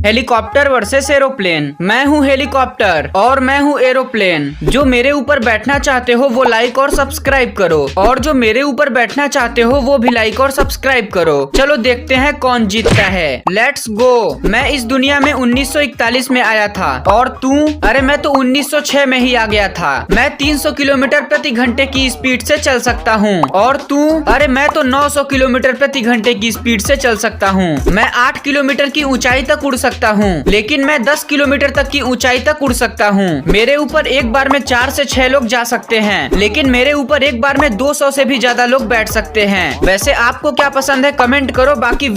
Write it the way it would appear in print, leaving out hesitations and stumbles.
Helicopter versus aeroplane. मैं हूँ helicopter और मैं हूँ एरोप्लेन। जो मेरे ऊपर बैठना चाहते हो वो लाइक और सब्सक्राइब करो, और जो मेरे ऊपर बैठना चाहते हो वो भी लाइक और सब्सक्राइब करो। चलो देखते हैं कौन जीतता है। Let's go. मैं इस दुनिया में 1941 में आया था, और तू? अरे मैं तो 1906 में ही आ गया था। मैं 300 किलोमीटर प्रति घंटे की स्पीड से चल सकता हूँ, और तू? अरे मैं तो 900 किलोमीटर प्रति घंटे की स्पीड से चल सकता हूँ। मैं 8 किलोमीटर की ऊंचाई तक उड़ सकता हूँ, लेकिन मैं 10 किलोमीटर तक की ऊंचाई तक उड़ सकता हूँ। मेरे ऊपर एक बार में 4 से 6 लोग जा सकते हैं, लेकिन मेरे ऊपर एक बार में 200 से भी ज्यादा लोग बैठ सकते हैं। वैसे आपको क्या पसंद है कमेंट करो। बाकी